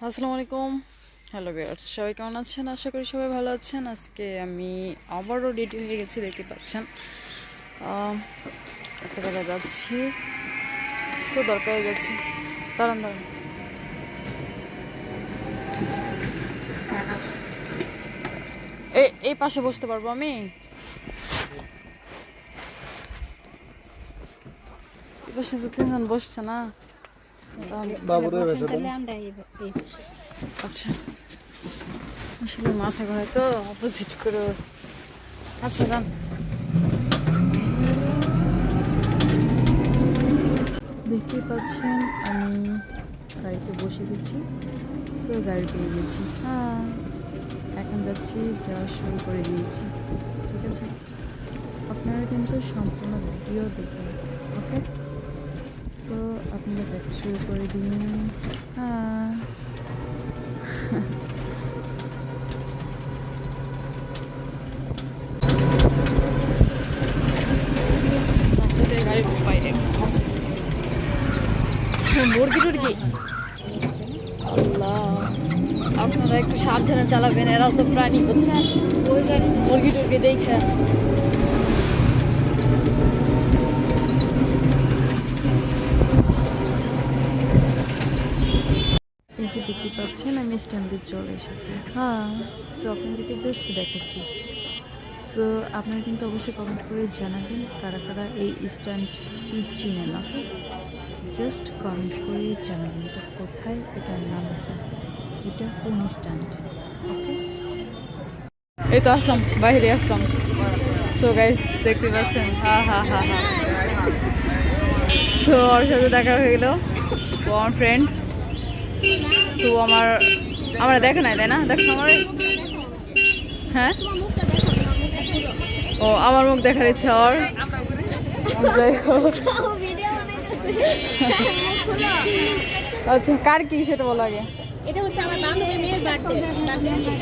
আসসালামু আলাইকুম। Hello viewers, সবাই কেমন আছেন? আশা করি সবাই ভালো আছেন। আজকে আমি আবারও রেডি হয়ে গেছি, দেখতে পাচ্ছেন। একটা জায়গায় যাচ্ছি, সো দরকারে যাচ্ছি। দাঁড়ান দাঁড়ান, এই পাশে বসতে পারবো আমি? এই পাশে তো তিনজন বসছে না। আচ্ছা, আসলে মাথা ঘোরায় তো, অপোজিট করে। আচ্ছা যান। দেখতেই পাচ্ছেন আমি গাড়িতে বসে গেছি, সো গাড়ি পেয়ে গেছি। হ্যাঁ, এখন যাচ্ছি, যাওয়া শুরু করে দিয়েছি। ঠিক আছে, আপনারা কিন্তু সম্পূর্ণ ভিডিও দেখবেন। ওকে, সো আপনারা দেখা শুরু করে দিন। হ্যাঁ, গাড়ি বাইরে মুরগি টুরগি, আল্লাহ, আপনারা একটু সাবধানে চালাবেন, এরাও তো প্রাণী, বুঝছেন? ওই গাড়ি মুরগি টুরগি দেখে। এই যে দেখতে পাচ্ছেন আমি স্ট্যান্ডে চলে এসেছি। হ্যাঁ, সো আপনাদেরকে জাস্ট দেখাচ্ছি। সো আপনারা কিন্তু অবশ্যই কমেন্ট করে জানাবেন কারা কারা এই স্ট্যান্ডটি চিনে না। জাস্ট কমেন্ট করে জানাবেন এটা কোথায়, এটার নাম কি, এটা কোন স্ট্যান্ড। ওকে, এই তো আসলাম, বাইরে আসলাম। সো গাইস দেখতে পাচ্ছেন, হা হা হা হা। সো ওর সাথে দেখা হয়ে গেল, ও আমার ফ্রেন্ড। সো আমার দেখে নাই, তাই না? দেখছো আমার? হ্যাঁ, ও আমার মুখ দেখার ইচ্ছা ওর। যাই হোক, আচ্ছা কার কি সেটা বলো আগে। এটা হচ্ছে আমার বান্ধবীর মেয়ের বার্থডে গিফট,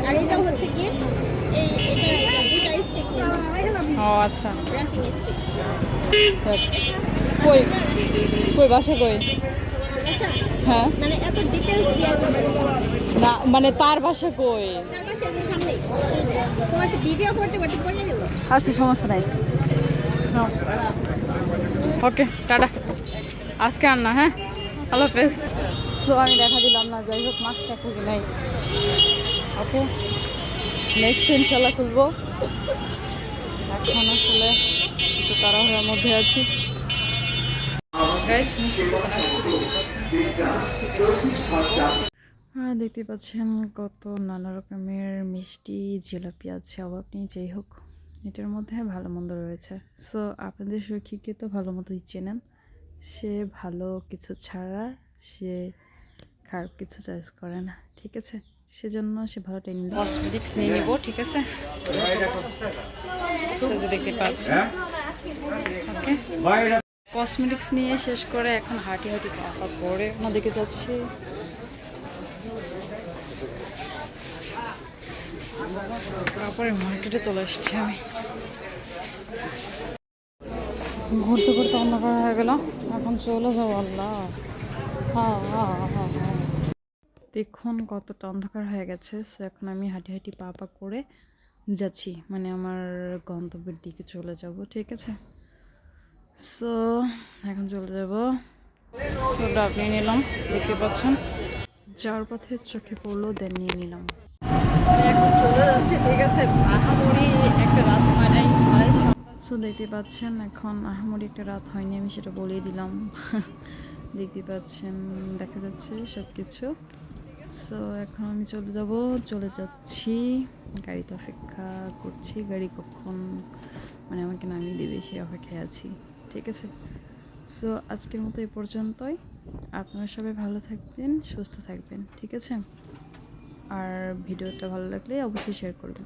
আর এটা হচ্ছে গিফট। এটা দুটো স্টিক নিলাম। ও আচ্ছা, র্যাপিং স্টিক। কই কই বাসা কই? আচ্ছা, হ্যাঁ, মানে এত ডিটেইলস দিয়া দিবেন না মানে তার বাসা কই? তার পাশে যে সামনেই এই যে তোমার ভিডিও করতে করতে পড়ে গেল। আচ্ছা সমস্যা নাই, ওকে টাটা, আজকে আর না। হ্যাঁ, হ্যালো হাফেজ। সো আমি দেখা দিলাম না, যাই হোক মাছটা খুঁজে নাই। ওকে, নেক্সট ইনশাল্লাহ খুলবো। এখন আসলে একটু তাড়াহুড়োর মধ্যে আছি। হ্যাঁ, দেখতে পাচ্ছেন কত নানা রকমের মিষ্টি জিলাপি আছে, অভাব নেই। যাই হোক, এটার মধ্যে ভালো মন্দ রয়েছে। সো আপনাদের সখীকে তো ভালো মতোই চেনেন, সে ভালো কিছু ছাড়া সে খারাপ কিছু চয়েস করে না। ঠিক আছে, সেজন্য সে ভালোটাই নিল, কসমেটিক্স নিয়ে নিব। ঠিক আছে, দেখতে পাচ্ছি। ওকে, কসমেটিক্স নিয়ে শেষ করে এখন হাঁটি হাঁটি পাপা করে ওনাদিকে যাচ্ছি। তারপরে মার্কেটে চলে এসেছি আমি। ঘুরতে ঘুরতে অন্ধকার হয়ে গেল, এখন চলে যাবো। আল্লাহ, হ্যাঁ হ্যাঁ হ্যাঁ হ্যাঁ, দেখুন কতটা অন্ধকার হয়ে গেছে। সো এখন আমি হাঁটি হাঁটি পা পা করে যাচ্ছি, মানে আমার গন্তব্যের দিকে চলে যাব। ঠিক আছে, সো এখন চলে যাব। সোটা আপনি নিলাম, দেখতে পাচ্ছেন, যাওয়ার পথে চোখে পড়লো, দেন নিয়ে নিলাম। এখন চলে যাচ্ছি। ঠিক আছে, আহামরি একটা রাত হয় নাই। সো দেখতে পাচ্ছেন এখন আহামরি একটা রাত হয়নি, আমি সেটা বলেই দিলাম। দেখতে পাচ্ছেন, দেখা যাচ্ছে সব কিছু। সো এখন আমি চলে যাচ্ছি, গাড়িতে অপেক্ষা করছি। গাড়ি কখন মানে আমাকে নামিয়ে দেবে সেই অপেক্ষায় আছি। ঠিক আছে, সো আজকের মতো এই পর্যন্তই। আপনারা সবাই ভালো থাকবেন, সুস্থ থাকবেন। ঠিক আছে, আর ভিডিওটা ভালো লাগলে অবশ্যই শেয়ার করবেন।